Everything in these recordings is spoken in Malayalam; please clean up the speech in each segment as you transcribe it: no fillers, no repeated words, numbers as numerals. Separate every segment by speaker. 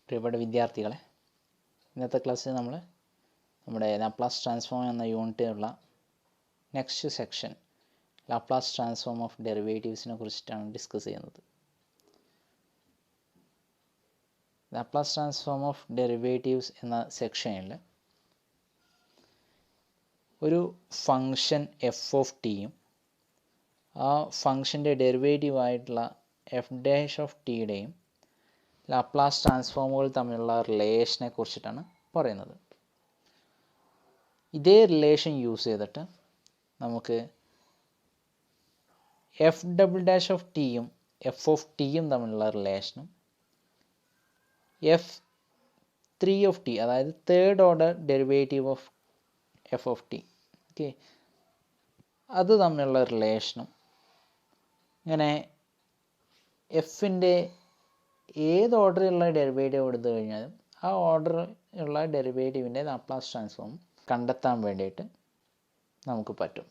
Speaker 1: പ്രിയപ്പെട്ട വിദ്യാർത്ഥികളെ, ഇന്നത്തെ ക്ലാസ്സിൽ നമ്മൾ നമ്മുടെ ലാപ്ലാസ് ട്രാൻസ്ഫോം എന്ന യൂണിറ്റിലുള്ള next section Laplace transform of ഡെറിവേറ്റീവ്സിനെ കുറിച്ചിട്ടാണ് ഡിസ്കസ് ചെയ്യുന്നത്. ലാപ്ലാസ് ട്രാൻസ്ഫോം ഓഫ് ഡെറിവേറ്റീവ്സ് എന്ന സെക്ഷനിൽ ഒരു ഫങ്ഷൻ എഫ് ഓഫ് ടിയും ആ ഫങ്ഷൻ്റെ ഡെറിവേറ്റീവായിട്ടുള്ള എഫ് ഡാഷ് ഓഫ് ടിയുടെയും ലാപ്ലാസ് ട്രാൻസ്ഫോമുകൾ തമ്മിലുള്ള റിലേഷനെ കുറിച്ചിട്ടാണ് പറയുന്നത്. ഇതേ റിലേഷൻ യൂസ് ചെയ്തിട്ട് നമുക്ക് എഫ് ഡബിൾ ഡാഷ് ഓഫ് ടിയും എഫ് ഓഫ് ടിയും തമ്മിലുള്ള റിലേഷനും എഫ് 3 ഓഫ് ടി, അതായത് third order derivative of F of T, okay, അത് തമ്മിലുള്ള റിലേഷനും ഇങ്ങനെ എഫിൻ്റെ ഏത് ഓർഡറിലുള്ള ഡെറിവേറ്റീവ് എടുത്തു കഴിഞ്ഞാലും ആ ഓർഡറിലുള്ള ഡെറിവേറ്റീവിൻ്റെ ലാപ്ലാസ് ട്രാൻസ്ഫോം കണ്ടെത്താൻ വേണ്ടിയിട്ട് നമുക്ക് പറ്റും.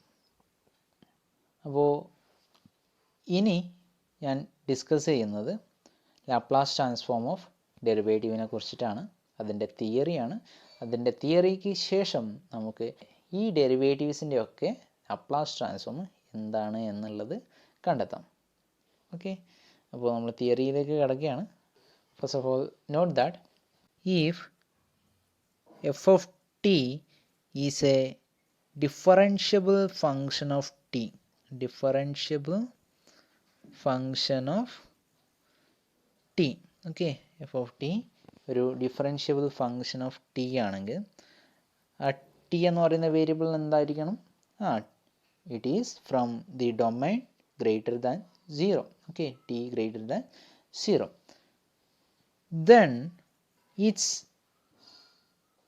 Speaker 1: അപ്പോൾ ഇനി ഞാൻ ഡിസ്കസ് ചെയ്യുന്നത് ലാപ്ലാസ് ട്രാൻസ്ഫോം ഓഫ് ഡെറിവേറ്റീവിനെ കുറിച്ചിട്ടാണ്. അതിൻ്റെ തിയറിയാണ്. അതിൻ്റെ തിയറിക്ക് ശേഷം നമുക്ക് ഈ ഡെറിവേറ്റീവ്സിൻ്റെ ഒക്കെ ലാപ്ലാസ് ട്രാൻസ്ഫോം എന്താണ് എന്നുള്ളത് കണ്ടെത്താം. ഓക്കെ, അപ്പോൾ നമ്മൾ തിയറിയിലേക്ക് കിടക്കുകയാണ്. First of all note that if F of T is a differentiable function of T, differentiable function of T, okay, F of T ഒരു ഡിഫറൻഷ്യബിൾ ഫങ്ഷൻ ഓഫ് ടി ആണെങ്കിൽ ആ ടി എന്ന് പറയുന്ന വേരിയബിൾ എന്തായിരിക്കണം? It is from the domain greater than 0, okay, t greater than 0, then its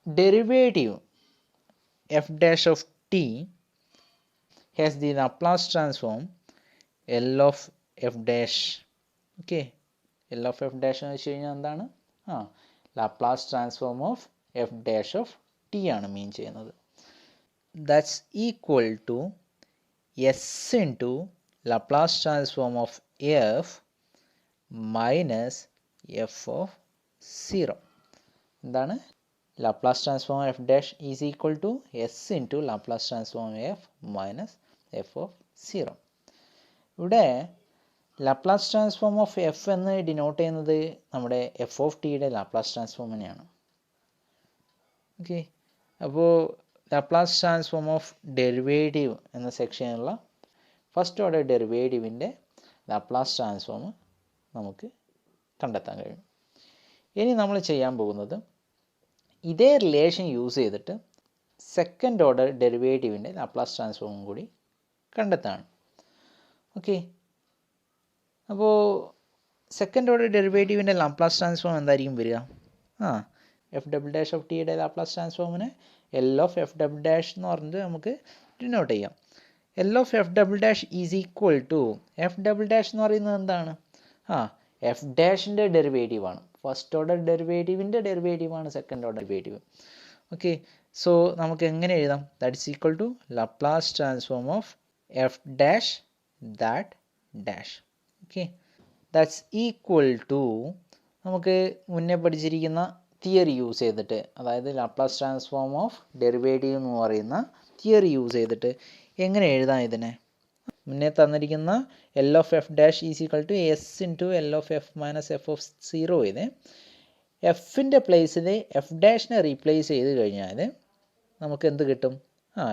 Speaker 1: derivative f dash of t has the Laplace transform L of f dash, okay, L of f dash എന്ന് വെച്ച് കഴിഞ്ഞാൽ എന്താണ്? Laplace transform of F dash of T ആണ് മീൻ ചെയ്യുന്നത്. That's equal to S into Laplace transform of f minus f of 0. എന്താണ്? Laplace transform of f dash is equal to s into Laplace transform of f minus f of 0. ഇവിടെ Laplace transform of f എന്ന് ഡിനോട്ട് ചെയ്യുന്നത് നമ്മുടെ f of ടിയുടെ Laplace transformനെയാണ്. ഓക്കെ, അപ്പോൾ Laplace transform of ഡെറിവേറ്റീവ് എന്ന സെക്ഷനിലുള്ള ഫസ്റ്റ് ഓർഡർ ഡെറിവേറ്റീവിൻ്റെ ലാപ്ലാസ് ട്രാൻസ്ഫോം നമുക്ക് കണ്ടെത്താൻ കഴിയും. ഇനി നമ്മൾ ചെയ്യാൻ പോകുന്നത് ഇതേ റിലേഷൻ യൂസ് ചെയ്തിട്ട് സെക്കൻഡ് ഓർഡർ ഡെറിവേറ്റീവിൻ്റെ ലാപ്ലാസ് ട്രാൻസ്ഫോമും കൂടി കണ്ടെത്താണ്. ഓക്കെ, അപ്പോൾ സെക്കൻഡ് ഓർഡർ ഡെറിവേറ്റീവിൻ്റെ ലാപ്ലാസ് ട്രാൻസ്ഫോം എന്തായിരിക്കും വരിക? എഫ് ഡബിൾ ഡാഷ് ഓഫ് ടിയുടെ ലാപ്ലാസ് ട്രാൻസ്ഫോമിനെ L of F double dash എന്ന് പറഞ്ഞിട്ട് നമുക്ക് ഡിനോട്ട് ചെയ്യാം. L of F double dash is equal to, F double dash എന്ന് പറയുന്നത് എന്താണ്? എഫ് ഡാഷിൻ്റെ ഡെറിവേറ്റീവാണ്. ഫസ്റ്റ് ഓർഡർ ഡെറിവേറ്റീവിൻ്റെ ഡെറിവേറ്റീവാണ് second order derivative. Okay, so നമുക്ക് എങ്ങനെ എഴുതാം? That is equal to Laplace transform of F dash that dash. Okay, that's equal to നമുക്ക് മുന്നേ പഠിച്ചിരിക്കുന്ന തിയറി യൂസ് ചെയ്തിട്ട്, അതായത് ലാപ്ലാസ് ട്രാൻസ്ഫോം ഓഫ് ഡെറിവേറ്റീവ് എന്ന് പറയുന്ന തിയറി യൂസ് ചെയ്തിട്ട് എങ്ങനെ എഴുതാം ഇതിനെ? മുന്നേ തന്നിരിക്കുന്ന L of F dash is equal to S into L of F minus F of 0 ഇത് എഫിൻ്റെ പ്ലേസിൽ എഫ് ഡാഷിനെ റീപ്ലേസ് ചെയ്ത് കഴിഞ്ഞാൽ നമുക്ക് എന്ത് കിട്ടും?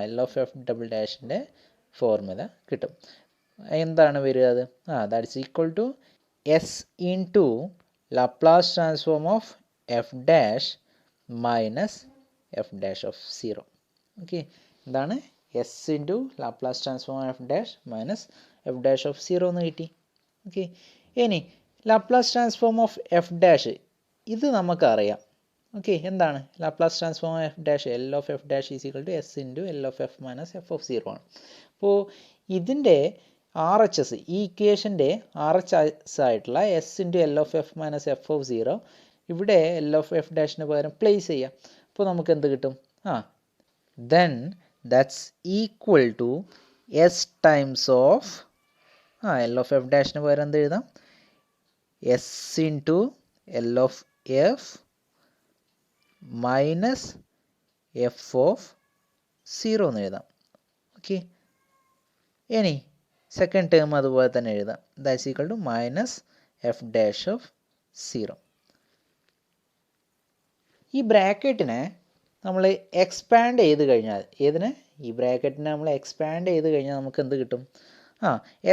Speaker 1: എൽ ഓഫ് എഫ് ഡബിൾ ഡാഷിൻ്റെ ഫോർമുല കിട്ടും. എന്താണ് വരിക അത്? That's equal to S into Laplace transform of F dash minus F dash of 0. Okay, എന്താണ്? S into Laplace transform F dash minus F dash of 0 എന്ന് കിട്ടി. ഓക്കെ, ഇനി Laplace transform of F dash ഇത് നമുക്കറിയാം. ഓക്കെ, എന്താണ് Laplace transform of F dash? L of F dash is equal to S into L of F minus F of 0 ആണ്. അപ്പോൾ ഇതിൻ്റെ ആർ എച്ച് എസ്, ഈ ഇക്വേഷൻ്റെ ആർ എച്ച് എസ് ആയിട്ടുള്ള S into L of F minus F of 0 ഇവിടെ എൽ ഓഫ് എഫ് ഡാഷിന് പകരം പ്ലേസ് ചെയ്യാം. അപ്പോൾ നമുക്ക് എന്ത് കിട്ടും? Then that's equal to s times of L of f dash ന് പകരം എന്ത് എഴുതാം? s into L of f minus F of 0 എന്ന് എഴുതാം. ഓക്കെ, ഇനി സെക്കൻഡ് ടേം അതുപോലെ തന്നെ എഴുതാം. That's equal to minus F dash of 0. ഈ ബ്രാക്കറ്റിനെ നമ്മൾ എക്സ്പാൻഡ് ചെയ്ത് കഴിഞ്ഞാൽ, ഈ ബ്രാക്കറ്റിനെ നമ്മൾ എക്സ്പാൻഡ് ചെയ്ത് കഴിഞ്ഞാൽ നമുക്ക് എന്ത് കിട്ടും?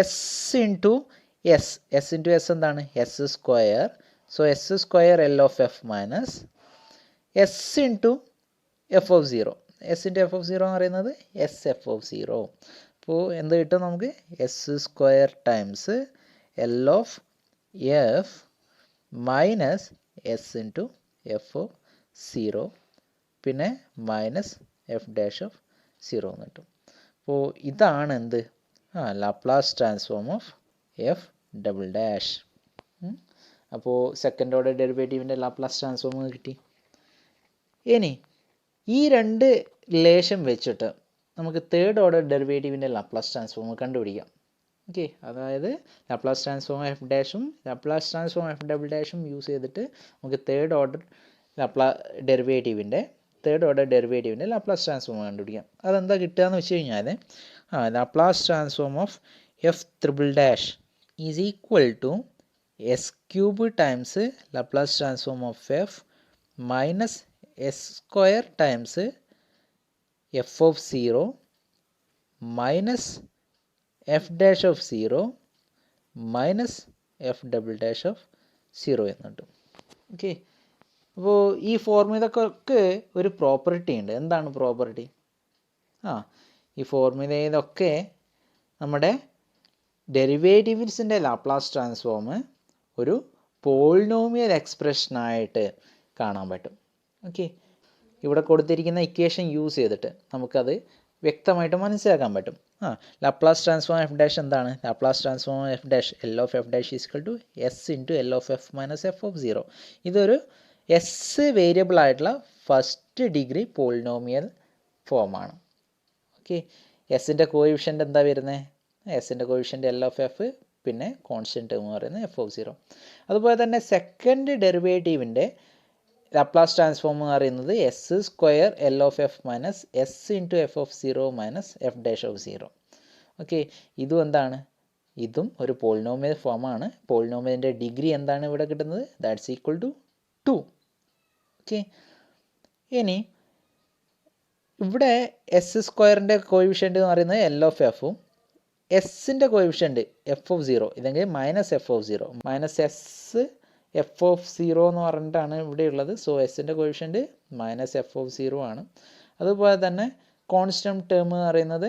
Speaker 1: എസ് ഇൻറ്റു എസ് എന്താണ്? S square. So s square L of F minus S into F of 0. S into F of 0 എന്ന് പറയുന്നത് എസ് എഫ് ഓഫ് 0. അപ്പോൾ എന്ത് കിട്ടും നമുക്ക്? S square times L of F minus S into F of 0 പിന്നെ മൈനസ് എഫ് ഡാഷ് ഓഫ് 0 എന്ന് കിട്ടും. അപ്പോൾ ഇതാണ് എന്ത്? Laplace transform of F double dash. അപ്പോൾ സെക്കൻഡ് ഓർഡർ ഡെറിവേറ്റീവിൻ്റെ ലാപ്ലാസ് ട്രാൻസ്ഫോം കിട്ടി. ഇനി ഈ രണ്ട് റിലേഷൻ വെച്ചിട്ട് നമുക്ക് തേർഡ് ഓർഡർ ഡെറിവേറ്റീവിൻ്റെ ലാപ്ലാസ് ട്രാൻസ്ഫോം കണ്ടുപിടിക്കാം. ഓക്കെ, അതായത് ലാപ്ലാസ് ട്രാൻസ്ഫോം എഫ് ഡാഷും ലാപ്ലാസ് ട്രാൻസ്ഫോം എഫ് ഡബിൾ ഡാഷും യൂസ് ചെയ്തിട്ട് നമുക്ക് തേർഡ് ഓർഡർ ഡെറിവേറ്റീവിൻ്റെ ലാപ്ലാസ് ട്രാൻസ്ഫോം കണ്ടുപിടിക്കാം. അതെന്താ കിട്ടുക എന്ന് വെച്ച് കഴിഞ്ഞാൽ Laplace transform of F triple dash is equal to S cube times Laplace transform of F minus S square times F of 0 minus F dash of 0 minus F double dash of 0 എന്ന് കിട്ടും. ഓക്കെ, അപ്പോൾ ഈ ഫോർമുലക്കൊക്കെ ഒരു പ്രോപ്പർട്ടി ഉണ്ട്. എന്താണ് പ്രോപ്പർട്ടി? ഈ ഫോർമുലയിലൊക്കെ നമ്മുടെ ഡെറിവേറ്റീവ്സിൻ്റെ ലാപ്ലാസ് ട്രാൻസ്ഫോം ഒരു പോളിനോമിയൽ എക്സ്പ്രഷനായിട്ട് കാണാൻ പറ്റും. ഓക്കെ, ഇവിടെ കൊടുത്തിരിക്കുന്ന ഇക്വേഷൻ യൂസ് ചെയ്തിട്ട് നമുക്കത് വ്യക്തമായിട്ട് മനസ്സിലാക്കാൻ പറ്റും. ലാപ്ലാസ് ട്രാൻസ്ഫോം എഫ് ഡാഷ് എന്താണ്? Laplace transform F dash L of F dash equal to S into L of F minus F of 0. ഇതൊരു എസ് വേരിയബിൾ ആയിട്ടുള്ള ഫസ്റ്റ് ഡിഗ്രി പോളിനോമിയൽ ഫോമാണ്. ഓക്കെ, എസിൻ്റെ കോഎഫിഷ്യൻ്റ് എന്താ വരുന്നത്? എസിൻ്റെ കോഎഫിഷ്യൻ്റ് എൽ ഓഫ് എഫ് പിന്നെ കോൺസ്റ്റൻറ്റ് ടേം എന്ന് പറയുന്നത് എഫ് ഓഫ് 0. അതുപോലെ തന്നെ സെക്കൻഡ് ഡെറിവേറ്റീവിൻ്റെ ലാപ്ലാസ് ട്രാൻസ്ഫോം എന്ന് പറയുന്നത് S square L of F minus S into F of 0 minus F dash of 0. Okay, ഇതും എന്താണ്? ഇതും ഒരു പോളിനോമിയൽ ഫോമാണ്. പോളിനോമിയലിൻ്റെ ഡിഗ്രി എന്താണ് ഇവിടെ കിട്ടുന്നത്? That's equal to 2. ഓക്കെ, ഇനി ഇവിടെ എസ് സ്ക്വയറിൻ്റെ കോഎഫിഷ്യൻ്റ് എന്ന് പറയുന്നത് എൽ ഓഫ് എഫും എസിൻ്റെ കോഎഫിഷ്യൻ്റ് എഫ് ഓഫ് 0 ഇല്ലെങ്കിൽ minus F of 0 minus S F of 0 എന്ന് പറഞ്ഞിട്ടാണ് ഇവിടെ ഉള്ളത്. സോ എസിൻ്റെ കോഎഫിഷ്യൻ്റ് മൈനസ് എഫ് ഓഫ് 0 ആണ്. അതുപോലെ തന്നെ കോൺസ്റ്റൻറ്റ് ടേം എന്ന് പറയുന്നത്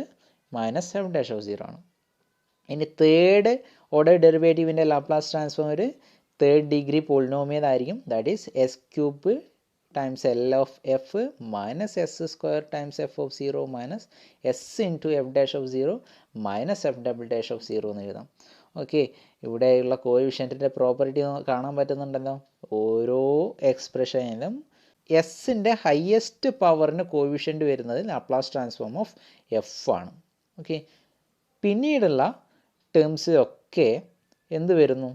Speaker 1: മൈനസ് എഫ് ഡാഷ് ഓഫ് 0 ആണ്. ഇനി തേർഡ് ഓർഡർ ഡെറിവേറ്റീവിൻ്റെ ലാപ്ലാസ് ട്രാൻസ്ഫോം ഒരു തേർഡ് ഡിഗ്രി പോളിനോമിയൽ ആയിരിക്കും. That is S cube times L of F minus S square times F of 0 minus S into F dash of 0 minus F double dash of 0 എന്ന് എഴുതാം. ഓക്കെ, ഇവിടെയുള്ള കോഎഫിഷ്യൻറ്റിൻ്റെ പ്രോപ്പർട്ടി കാണാൻ പറ്റുന്നുണ്ടല്ലോ. ഓരോ എക്സ്പ്രഷനിലും എസിൻ്റെ ഹയസ്റ്റ് പവറിന് കോഎഫിഷ്യൻ്റ് വരുന്നത് ലാപ്ലാസ് ട്രാൻസ്ഫോം ഓഫ് എഫ് ആണ്. ഓക്കെ, പിന്നീടുള്ള ടേംസിലൊക്കെ എന്ത് വരുന്നു?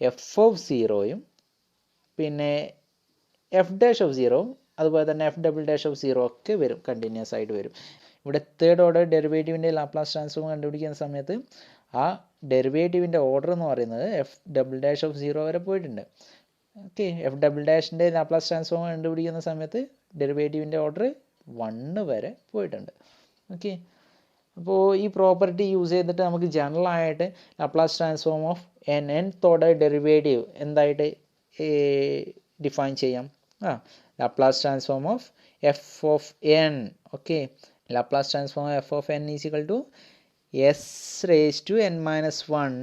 Speaker 1: എഫ് ഓഫ് 0യും പിന്നെ എഫ് ഡാഷ് ഓഫ് 0യും അതുപോലെ തന്നെ എഫ് ഡബിൾ ഡാഷ് ഓഫ് 0 ഒക്കെ വരും, കണ്ടിന്യൂസ് ആയിട്ട് വരും. ഇവിടെ തേർഡ് ഓർഡർ ഡെറിവേറ്റീവിൻ്റെ ലാപ്ലാസ് ട്രാൻസ്ഫോം കണ്ടുപിടിക്കുന്ന സമയത്ത് ആ ഡെറിവേറ്റീവിൻ്റെ ഓർഡർ എന്ന് പറയുന്നത് എഫ് ഡബിൾ ഡാഷ് ഓഫ് 0 വരെ പോയിട്ടുണ്ട്. ഓക്കെ, എഫ് ഡബിൾ ഡാഷിൻ്റെ ലാപ്ലാസ് ട്രാൻസ്ഫോം കണ്ടുപിടിക്കുന്ന സമയത്ത് ഡെറിവേറ്റീവിൻ്റെ ഓർഡർ 1 വരെ പോയിട്ടുണ്ട്. ഓക്കെ, അപ്പോൾ ഈ പ്രോപ്പർട്ടി യൂസ് ചെയ്തിട്ട് നമുക്ക് ജനറൽ ആയിട്ട് Laplace transform of nth order derivative എന്തായിട്ട് ഡിഫൈൻ ചെയ്യാം? Laplace transform of F of n. Okay, Laplace transform of F of n is equal to S raise to n minus 1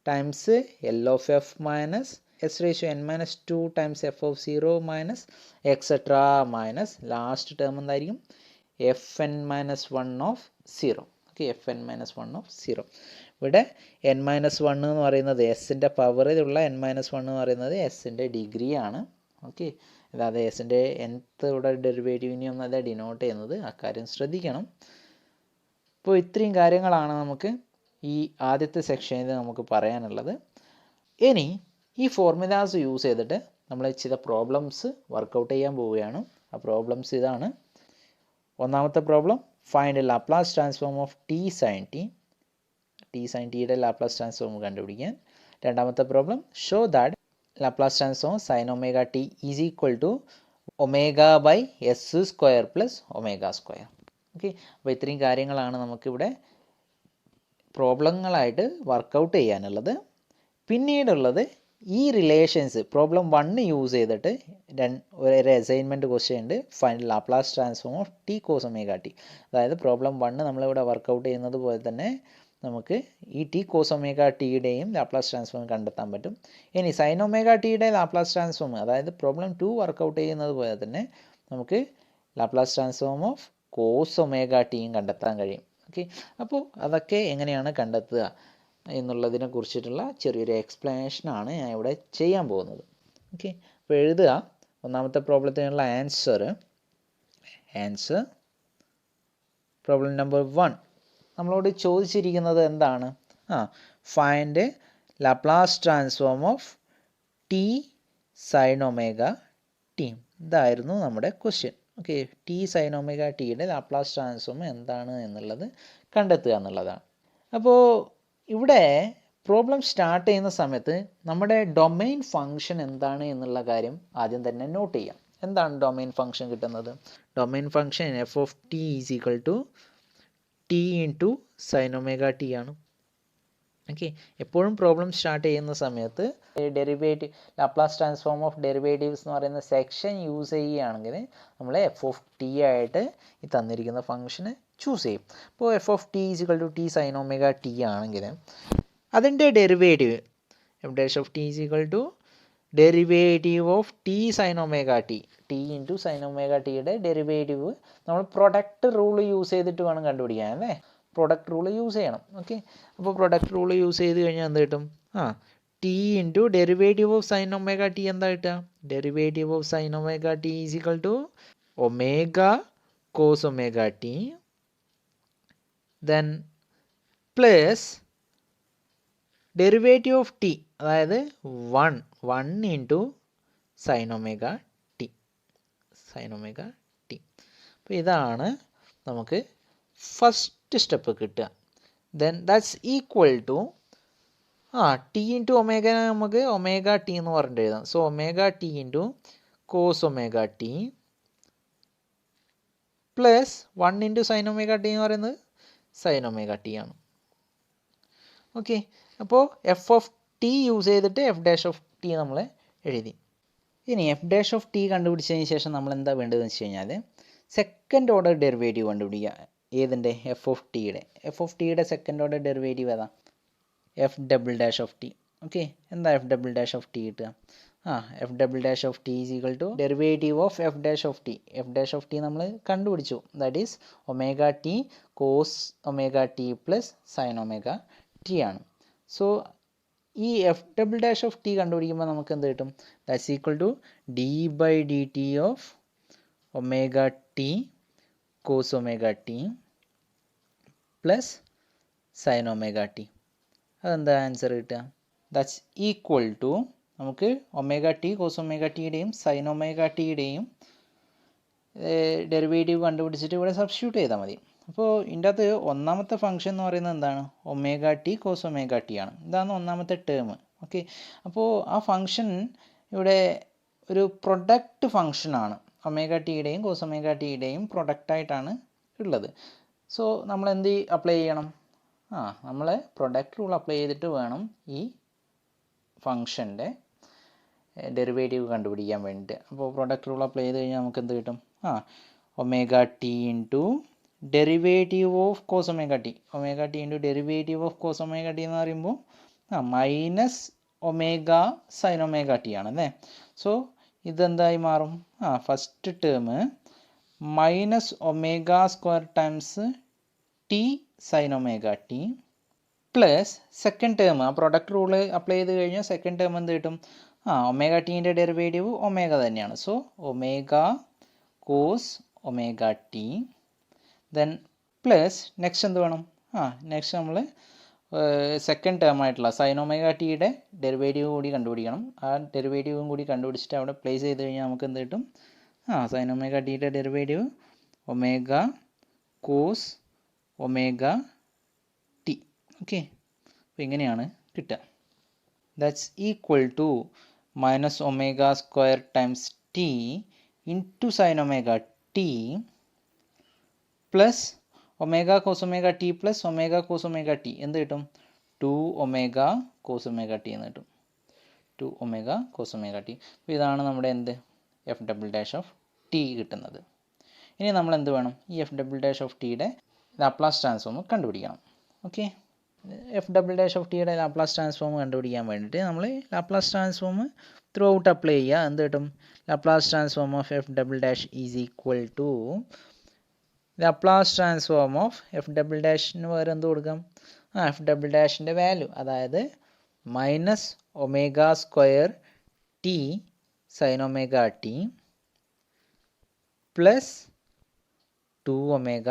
Speaker 1: times L of F minus S raise to n minus 2 times F of 0 minus etcetera minus last term എന്തായിരിക്കും? F N minus 1 of 0. Okay, F N minus 1 of 0. ഇവിടെ n മൈനസ് 1 എന്ന് പറയുന്നത് എസിൻ്റെ പവറിലുള്ള n മൈനസ് 1 എന്ന് പറയുന്നത് എസിൻ്റെ ഡിഗ്രിയാണ്. ഓക്കെ, അതായത് എസിൻ്റെ nth ഓർഡർ ഡെറിവേറ്റീവിനെയും ഒന്നല്ല ഡിനോട്ട് ചെയ്യുന്നത്, അക്കാര്യം ശ്രദ്ധിക്കണം. അപ്പോൾ ഇത്രയും കാര്യങ്ങളാണ് നമുക്ക് ഈ ആദ്യത്തെ സെക്ഷനിൽ നമുക്ക് പറയാനുള്ളത്. ഇനി ഈ ഫോർമുലാസ് യൂസ് ചെയ്തിട്ട് നമ്മൾ ചില പ്രോബ്ലംസ് വർക്കൗട്ട് ചെയ്യാൻ പോവുകയാണ്. ആ പ്രോബ്ലംസ് ഇതാണ്. ഒന്നാമത്തെ problem, find Laplace transform of T sine T. T sine ടിയുടെ ലാപ്ലാസ് ട്രാൻസ്ഫോം കണ്ടുപിടിക്കാൻ. രണ്ടാമത്തെ problem, show that Laplace transform sine omega T is equal to omega by S square plus omega square. Okay, അപ്പോൾ ഇത്രയും കാര്യങ്ങളാണ് നമുക്കിവിടെ പ്രോബ്ലങ്ങളായിട്ട് വർക്കൗട്ട് ചെയ്യാനുള്ളത്. പിന്നീടുള്ളത് ഈ റിലേഷൻസ് പ്രോബ്ലം 1 യൂസ് ചെയ്തിട്ട് ഒരു അസൈൻമെൻറ്റ് ക്വസ്റ്റ്യൻ ഉണ്ട്, find Laplace transform of T cos omega T. അതായത് പ്രോബ്ലം 1 നമ്മളിവിടെ വർക്കൗട്ട് ചെയ്യുന്നത് പോലെ തന്നെ നമുക്ക് ഈ ടി കോസ് ഒമേഗ ടിയുടെയും ലാപ്ലാസ് ട്രാൻസ്ഫോം കണ്ടെത്താൻ പറ്റും. ഇനി സൈൻ ഒമേഗ ടിയുടെ ലാപ്ലാസ് ട്രാൻസ്ഫോം, അതായത് പ്രോബ്ലം 2 വർക്കൗട്ട് ചെയ്യുന്നത് പോലെ തന്നെ നമുക്ക് Laplace transform of cos omega ടിയും കണ്ടെത്താൻ കഴിയും. ഓക്കെ, അപ്പോൾ അതൊക്കെ എങ്ങനെയാണ് കണ്ടെത്തുക എന്നുള്ളതിനെ കുറിച്ചിട്ടുള്ള ചെറിയൊരു എക്സ്പ്ലനേഷനാണ് ഞാൻ ഇവിടെ ചെയ്യാൻ പോകുന്നത്. ഓക്കെ, അപ്പോൾ എഴുതുക. ഒന്നാമത്തെ പ്രോബ്ലത്തിനുള്ള ആൻസർ പ്രോബ്ലം നമ്പർ 1 നമ്മളോട് ചോദിച്ചിരിക്കുന്നത് എന്താണ്? Find Laplace transform of T sine omega T. ഇതായിരുന്നു നമ്മുടെ question. Okay, T sine omega ടിയുടെ ലാപ്ലാസ് ട്രാൻസ്ഫോം എന്താണ് എന്നുള്ളത് കണ്ടെത്തുക എന്നുള്ളതാണ്. അപ്പോൾ ഇവിടെ പ്രോബ്ലം സ്റ്റാർട്ട് ചെയ്യുന്ന സമയത്ത് നമ്മുടെ ഡൊമെയിൻ ഫംഗ്ഷൻ എന്താണ് എന്നുള്ള കാര്യം ആദ്യം തന്നെ നോട്ട് ചെയ്യാം. എന്താണ് ഡൊമെയിൻ ഫംഗ്ഷൻ കിട്ടുന്നത്? Domain function F of T is equal to T into sine omega T ആണ്. ഓക്കെ, എപ്പോഴും പ്രോബ്ലം സ്റ്റാർട്ട് ചെയ്യുന്ന സമയത്ത് derivative Laplace transform of derivatives എന്ന് പറയുന്ന സെക്ഷൻ യൂസ് ചെയ്യുകയാണെങ്കിൽ നമ്മൾ എഫ് ഓഫ് ടി ആയിട്ട് ഈ തന്നിരിക്കുന്ന ഫംഗ്ഷന് ചൂസ് ചെയ്യും. ഇപ്പോൾ F of T is equal to T sine omega T ആണെങ്കിൽ അതിൻ്റെ derivative F dash of T is equal to derivative of T sine omega T, T into sine omega ടിയുടെ ഡെറിവേറ്റീവ് നമ്മൾ പ്രൊഡക്റ്റ് റൂൾ യൂസ് ചെയ്തിട്ട് വേണം കണ്ടുപിടിക്കാൻ അല്ലേ. പ്രൊഡക്റ്റ് റൂൾ യൂസ് ചെയ്യണം. ഓക്കെ, അപ്പോൾ പ്രൊഡക്റ്റ് റൂൾ യൂസ് ചെയ്ത് കഴിഞ്ഞാൽ എന്ത് കിട്ടും? T into derivative of sine omega T എന്താ കിട്ടുക? Derivative of sine omega T is equal to omega cos omega T then plus derivative of T, അതായത് 1 ഇൻറ്റു സൈൻ ഒമേഗ ടി. അപ്പോൾ ഇതാണ് നമുക്ക് ഫസ്റ്റ് സ്റ്റെപ്പ് കിട്ടുക. Then that's equal to T into omega, നമുക്ക് ഒമേഗ ടി എന്ന് പറഞ്ഞിട്ട് എഴുതാം. So omega T into cos omega T plus 1 into sine omega T എന്ന് പറയുന്നത് സൈൻ ഒമേഗ ടി ആണ്. ഓക്കെ, അപ്പോൾ എഫ് ഓഫ് ടി യൂസ് ചെയ്തിട്ട് എഫ് ഡാഷ് ഓഫ് ടി നമ്മൾ എഴുതി. ഇനി എഫ് ഡാഷ് ഓഫ് ടി കണ്ടുപിടിച്ചതിന് ശേഷം നമ്മൾ എന്താ വേണ്ടതെന്ന് വെച്ച് കഴിഞ്ഞാൽ സെക്കൻഡ് ഓർഡർ ഡെറിവേറ്റീവ് കണ്ടുപിടിക്കുക. ഏതിൻ്റെ? എഫ് ഓഫ് ടിയുടെ. എഫ് ഓഫ് ടിയുടെ സെക്കൻഡ് ഓർഡർ ഡെറിവേറ്റീവ് ഏതാ? F double dash of T. Okay, എന്താ F double dash of T കിട്ടുക? F double dash of T is equal to derivative of F dash of T. F dash of T നമ്മൾ കണ്ടുപിടിച്ചു, that is omega T cos omega T plus sine omega T ആണ്. സോ ഈ F double dash of T കണ്ടുപിടിക്കുമ്പോൾ നമുക്ക് എന്ത് കിട്ടും? That's equal to D by D T of omega T cos omega T plus sine omega T. അതെന്താ ആൻസർ കിട്ടുക? ദാറ്റ്സ് ഈക്വൽ ടു നമുക്ക് ഒമേഗ ടി കോസ് ഒമേഗ ടിയുടെയും സൈൻ ഒമേഗ ടിയുടെയും ഡെറിവേറ്റീവ് കണ്ടുപിടിച്ചിട്ട് ഇവിടെ സബ്സ്റ്റിറ്റ്യൂട്ട് ചെയ്താൽ മതി. അപ്പോൾ ഇതിൻ്റെ അകത്ത് ഒന്നാമത്തെ ഫംഗ്ഷൻ എന്ന് പറയുന്നത് എന്താണ്? Omega T cos omega T ആണ്. ഇതാണ് ഒന്നാമത്തെ ടേം. ഓക്കെ, അപ്പോൾ ആ ഫംഗ്ഷൻ ഇവിടെ ഒരു പ്രൊഡക്റ്റ് ഫംഗ്ഷനാണ്. ഒമേഗ ടിയുടെയും കോസ് ഒമേഗ ടിയുടെയും പ്രൊഡക്റ്റായിട്ടാണ് ഉള്ളത്. സോ നമ്മൾ എന്ത് അപ്ലൈ ചെയ്യണം? നമ്മൾ പ്രൊഡക്റ്റ് റൂൾ അപ്ലൈ ചെയ്തിട്ട് വേണം ഈ ഫംഗ്ഷൻ്റെ ഡെറിവേറ്റീവ് കണ്ടുപിടിക്കാൻ വേണ്ടിയിട്ട്. അപ്പോൾ പ്രൊഡക്റ്റ് റൂൾ അപ്ലൈ ചെയ്ത് കഴിഞ്ഞാൽ നമുക്ക് എന്ത് കിട്ടും? Omega T into derivative of cos omega T. Omega T into derivative of cos omega T എന്ന് പറയുമ്പോൾ minus omega sine omega T ആണല്ലേ. സോ ഇതെന്തായി മാറും? First term minus omega square times T sine omega T plus second term ആ പ്രൊഡക്റ്റ് റൂൾ അപ്ലൈ ചെയ്ത് കഴിഞ്ഞാൽ സെക്കൻഡ് ടേം എന്ത് കിട്ടും? ഒമേഗ ടീൻ്റെ ഡെറിവേറ്റീവ് ഒമേഗ തന്നെയാണ്. So omega cos omega T then plus next എന്ത് വേണം? നെക്സ്റ്റ് നമ്മൾ സെക്കൻഡ് ടേം ആയിട്ടുള്ള സൈൻ ഒമേഗ ടിയുടെ ഡെറിവേറ്റീവ് കൂടി കണ്ടുപിടിക്കണം. ആ ഡെറിവേറ്റീവും കൂടി കണ്ടുപിടിച്ചിട്ട് അവിടെ പ്ലേസ് ചെയ്ത് കഴിഞ്ഞാൽ നമുക്ക് എന്ത് കിട്ടും? സൈൻ ഒമേഗ ടിയുടെ derivative omega cos omega T. Okay, അപ്പോൾ ഇങ്ങനെയാണ് കിട്ടുക. That's equal to minus omega square times T into sine omega T plus omega cos omega T plus omega cos omega T എന്ത് കിട്ടും? 2 ഒമേഗ കോസ് ഒമേഗ ടി എന്ന് കിട്ടും. 2 ഒമേഗ കോസ് ഒമേഗ ടി. അപ്പോൾ ഇതാണ് നമ്മുടെ എന്ത് F double dash of T കിട്ടുന്നത്. ഇനി നമ്മൾ എന്ത് വേണം? ഈ എഫ് ഡബിൾ ഡാഷ് ഓഫ് ടിയുടെ ലാപ്ലാസ് ട്രാൻസ്ഫോം കണ്ടുപിടിക്കണം. Okay, F double dash of ടിയുടെ ലാപ്ലാസ് ട്രാൻസ്ഫോം കണ്ടുപിടിക്കാൻ വേണ്ടിയിട്ട് നമ്മൾ Laplace transform throughout apply ചെയ്യുക. എന്ത് കിട്ടും? Laplace transform of F double dash is equal to Laplace transform of F double ഡാഷിന് പകരം എന്ത് കൊടുക്കാം? എഫ് ഡബിൾ ഡാഷിൻ്റെ വാല്യൂ, അതായത് minus omega square T sine omega T plus 2 omega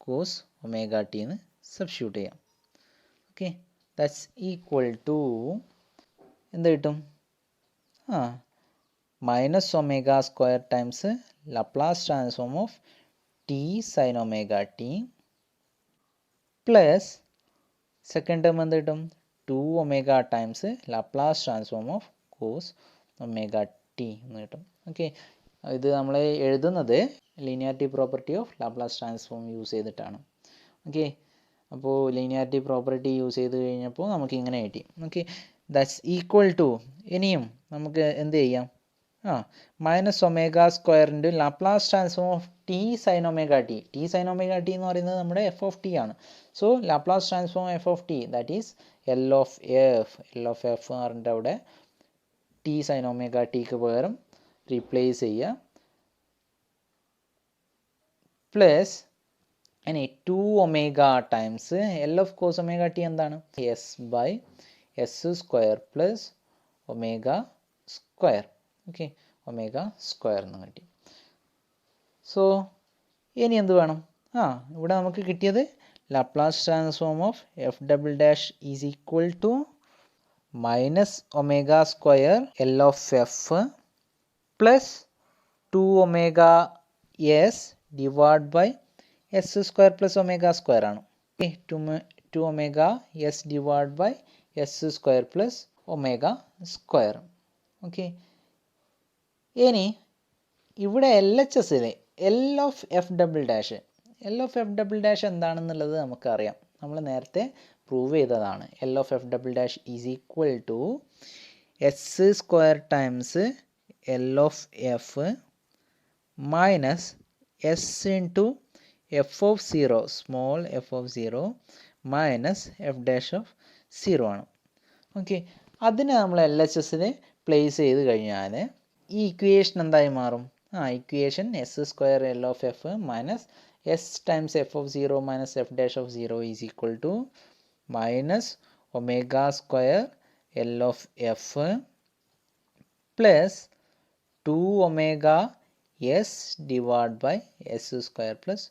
Speaker 1: cos omega T എന്ന് സബ്സ്റ്റിറ്റ്യൂട്ട് ചെയ്യാം. ഓക്കെ, ദാറ്റ്സ് ഈക്വൽ ടു എന്ത് കിട്ടും? Minus omega square times Laplace transform of T sine omega T plus second term എന്ത് കിട്ടും? 2 omega times Laplace transform of cos omega T എന്ന് കിട്ടും. ഓക്കെ, ഇത് നമ്മൾ എഴുതുന്നത് linearity property of Laplace transform use ചെയ്തിട്ടാണ്. ഓക്കെ, അപ്പോൾ ലീനിയാരിറ്റി പ്രോപ്പർട്ടി യൂസ് ചെയ്ത് കഴിഞ്ഞപ്പോൾ നമുക്ക് ഇങ്ങനെ കിട്ടി. ഓക്കെ, ദാറ്റ്സ് ഈക്വൽ ടു ഇനിയും നമുക്ക് എന്ത് ചെയ്യാം? മൈനസ് ഒമേഗ സ്ക്വയറിൻ്റെ Laplace transform of T sine omega T. T sine omega T എന്ന് പറയുന്നത് നമ്മുടെ എഫ് ഓഫ് ടി ആണ്. So Laplace transform F of T, that is L of F. L of F എന്ന് പറഞ്ഞിട്ട് അവിടെ ടി സൈൻ ഒമേഗ ടിക്ക് പകരം റീപ്ലേസ് ചെയ്യുക. പ്ലസ് ഇനി 2 omega times L of cos omega T എന്താണ്? S by S square plus omega square. Okay, omega square എന്ന് കിട്ടി. സോ ഇനി എന്ത് വേണം? ഇവിടെ നമുക്ക് കിട്ടിയത് Laplace transform of F double dash is equal to minus omega square L of F plus 2 omega S divide by S square plus omega square ആണ്. 2 omega S divide by S square plus omega square. Okay, ഇനി ഇവിടെ എൽ എച്ച് എസിലെ L of F double dash, L of F double dash എന്താണെന്നുള്ളത് നമുക്കറിയാം. നമ്മൾ നേരത്തെ പ്രൂവ് ചെയ്തതാണ്. L of F double dash is equal to S square times L of F minus S into F of 0 small F of 0 minus F dash of 0 ആണ്. ഓക്കെ, അതിനെ നമ്മൾ എൽ എച്ച് എസിൽ പ്ലേസ് ചെയ്ത് കഴിഞ്ഞാൽ ഈ ഇക്വേഷൻ എന്തായി മാറും? Equation s square L of F minus s times F of 0 minus F dash of 0 is equal to minus omega square L of F plus 2 omega S divide by S square plus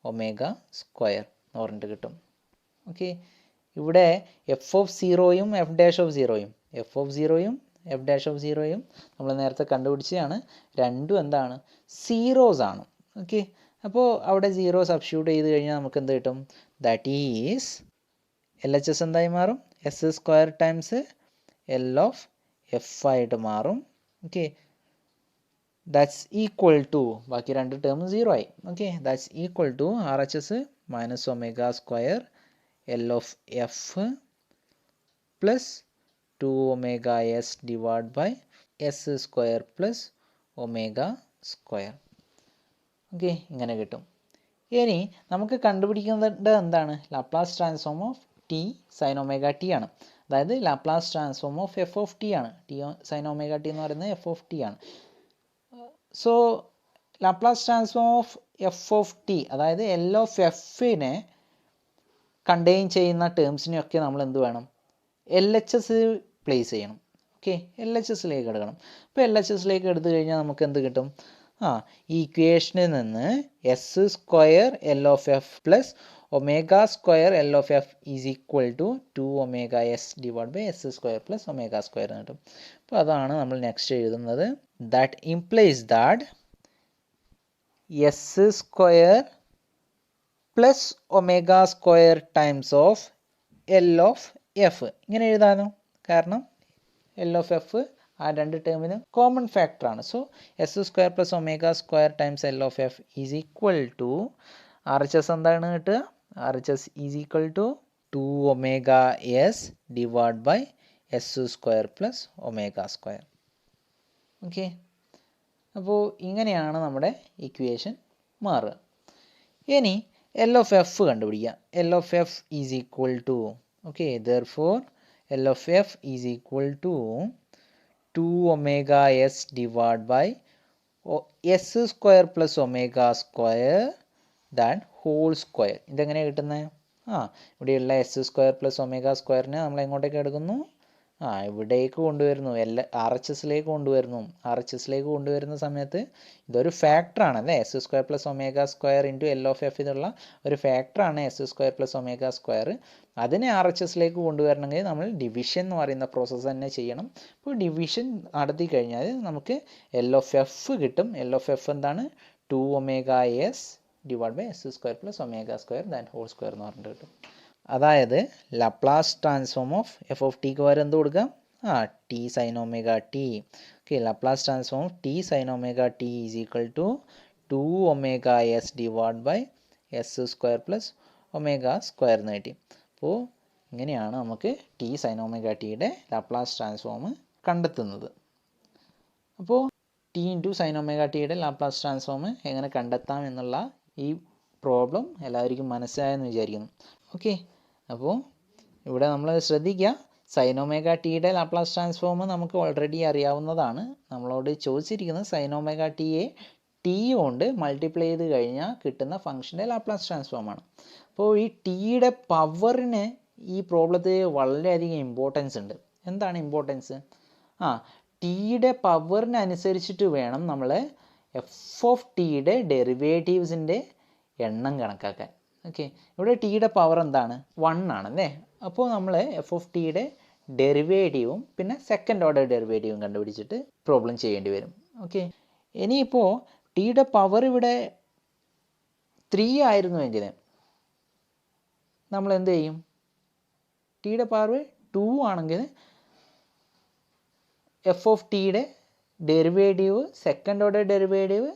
Speaker 1: omega square എന്ന് പറഞ്ഞിട്ട് കിട്ടും. ഓക്കെ, ഇവിടെ എഫ് ഓഫ് 0യും എഫ് ഡാഷ് ഓഫ് 0യും എഫ് ഓഫ് 0യും എഫ് ഡാഷ് ഓഫ് 0യും നമ്മൾ നേരത്തെ കണ്ടുപിടിച്ചതാണ്. രണ്ടും എന്താണ്? സീറോസ് ആണ്. ഓക്കെ, അപ്പോൾ അവിടെ 0 സബ്സ്റ്റിറ്റ്യൂട്ട് ചെയ്ത് കഴിഞ്ഞാൽ നമുക്ക് എന്ത് കിട്ടും? That is L H S എന്തായി മാറും? S square times L of F ആയിട്ട് മാറും. ഓക്കെ, ദാറ്റ്സ് ഈക്വൽ ടു ബാക്കി രണ്ട് ടേം 0 ആയി. Okay, that's equal to R H S minus omega square L of F plus 2 omega S divide by S square plus omega square. Okay, ഇങ്ങനെ കിട്ടും. ഇനി നമുക്ക് കണ്ടുപിടിക്കേണ്ടത് എന്താണ്? Laplace transform of T sine omega T ആണ്. അതായത് Laplace transform of F of T ആണ്. ടി സൈൻ ഒമേഗ ടി എന്ന് പറയുന്നത് എഫ് ഓഫ് ടി ആണ്. So Laplace transform of F of T, അതായത് എൽ ഓഫ് എഫിനെ കണ്ടെയ്ൻ ചെയ്യുന്ന ടേംസിനെയൊക്കെ നമ്മൾ എന്ത് വേണം? എൽ എച്ച് എസ് പ്ലേസ് ചെയ്യണം. ഓക്കെ, എൽ എച്ച് എസിലേക്ക് എടുക്കണം. അപ്പോൾ എൽ എച്ച് എസിലേക്ക് എടുത്തു കഴിഞ്ഞാൽ നമുക്ക് എന്ത് കിട്ടും? ഈ ഇക്വേഷനിൽ നിന്ന് S square L of F plus omega square L of F is equal to 2 omega S divide by S square plus omega square എന്ന് കിട്ടും. അപ്പോൾ അതാണ് നമ്മൾ നെക്സ്റ്റ് എഴുതുന്നത്. That implies that S square plus omega square times of L of F. ഇങ്ങനെ എഴുതാനോ, കാരണം എൽ ഓഫ് എഫ് ആ രണ്ട് ടേമിന് കോമൺ ഫാക്ടറാണ്. So s square plus omega square times L of F is equal to R H S എന്താണ് കിട്ടുക? R H S is equal to 2 omega S divide by S square plus omega square. Okay, അപ്പോൾ ഇങ്ങനെയാണ് നമ്മുടെ ഇക്വേഷൻ മാറുക. ഇനി എൽ ഓഫ് എഫ് കണ്ടുപിടിക്കുക. L of F is equal to, okay, therefore L of F is equal to 2 omega S divide by S square plus omega square than whole square. ഇതെങ്ങനെയാണ് കിട്ടുന്നത്? ഇവിടെയുള്ള എസ് സ്ക്വയർ പ്ലസ് ഒമേഗ സ്ക്വയറിനെ നമ്മൾ എങ്ങോട്ടേക്ക് എടുക്കുന്നു? ഇവിടേക്ക് കൊണ്ടുവരുന്നു, ആർ എച്ച് എസിലേക്ക് കൊണ്ടുവരുന്നു. ആർ എച്ച് എസിലേക്ക് കൊണ്ടുവരുന്ന സമയത്ത് ഇതൊരു ഫാക്ടറാണ് അല്ലേ, s square plus omega square into L of f എന്നുള്ള ഒരു ഫാക്ടറാണ് s square plus omega square. അതിനെ ആർ എച്ച് എസിലേക്ക് കൊണ്ടുവരണമെങ്കിൽ നമ്മൾ ഡിവിഷൻ എന്ന് പറയുന്ന പ്രോസസ്സ് തന്നെ ചെയ്യണം. അപ്പോൾ ഡിവിഷൻ നടത്തി കഴിഞ്ഞാൽ നമുക്ക് എൽ ഓഫ് എഫ് കിട്ടും. എൽ ഓഫ് എഫ് എന്താണ്? 2 omega S divide by S square plus omega square than whole square എന്ന് പറഞ്ഞിട്ട് കിട്ടും. അതായത് Laplace transform of F of ടിക്ക് പകരം എന്ത് കൊടുക്കാം? T sine omega T. Okay, Laplace transform of T sine omega T is equal to 2 omega S divide by S square plus omega square എന്ന് കിട്ടി. അപ്പോൾ ഇങ്ങനെയാണ് നമുക്ക് ടി സൈൻ ഒമേഗ ടിയുടെ ലാപ്ലാസ് ട്രാൻസ്ഫോം കണ്ടെത്തുന്നത്. അപ്പോൾ ടി ഇൻറ്റു സൈൻ ഒമേഗ ടിയുടെ ലാപ്ലാസ് ട്രാൻസ്ഫോം എങ്ങനെ കണ്ടെത്താം എന്നുള്ള ഈ പ്രോബ്ലം എല്ലാവർക്കും മനസ്സിലായെന്ന് വിചാരിക്കുന്നു. ഓക്കെ, അപ്പോൾ ഇവിടെ നമ്മൾ ശ്രദ്ധിക്കുക, സൈൻ ഒമേഗ ടിയുടെ ലാപ്ലാസ് ട്രാൻസ്ഫോം നമുക്ക് ഓൾറെഡി അറിയാവുന്നതാണ്. നമ്മളോട് ചോദിച്ചിരിക്കുന്നത് സൈൻ ഒമേഗ ടിയെ ടി കൊണ്ട് മൾട്ടിപ്ലൈ ചെയ്ത് കഴിഞ്ഞാൽ കിട്ടുന്ന ഫംഗ്ഷൻ്റെ ലാപ്ലാസ് ട്രാൻസ്ഫോമാണ്. അപ്പോൾ ഈ ടിയുടെ പവറിന് ഈ പ്രോബ്ലത്തിൽ വളരെയധികം ഇമ്പോർട്ടൻസ് ഉണ്ട്. എന്താണ് ഇമ്പോർട്ടൻസ്? ടിയുടെ പവറിനനുസരിച്ചിട്ട് വേണം നമ്മൾ എഫ് ഓഫ് ടിയുടെ ഡെറിവേറ്റീവ്സിൻ്റെ എണ്ണം കണക്കാക്കാൻ. ഓക്കെ, ഇവിടെ ടിയുടെ പവർ എന്താണ്? 1 ആണല്ലേ. അപ്പോൾ നമ്മൾ എഫ് ഓഫ് ടിയുടെ ഡെറിവേറ്റീവും പിന്നെ സെക്കൻഡ് ഓർഡർ ഡെറിവേറ്റീവും കണ്ടുപിടിച്ചിട്ട് പ്രോബ്ലം ചെയ്യേണ്ടി വരും. ഓക്കെ, ഇനിയിപ്പോൾ ടിയുടെ പവർ ഇവിടെ 3 ആയിരുന്നുവെങ്കിൽ നമ്മൾ എന്ത് ചെയ്യും? ടിയുടെ പവർ 2 ആണെങ്കിൽ എഫ് ഓഫ് ടിയുടെ derivative, second order derivative,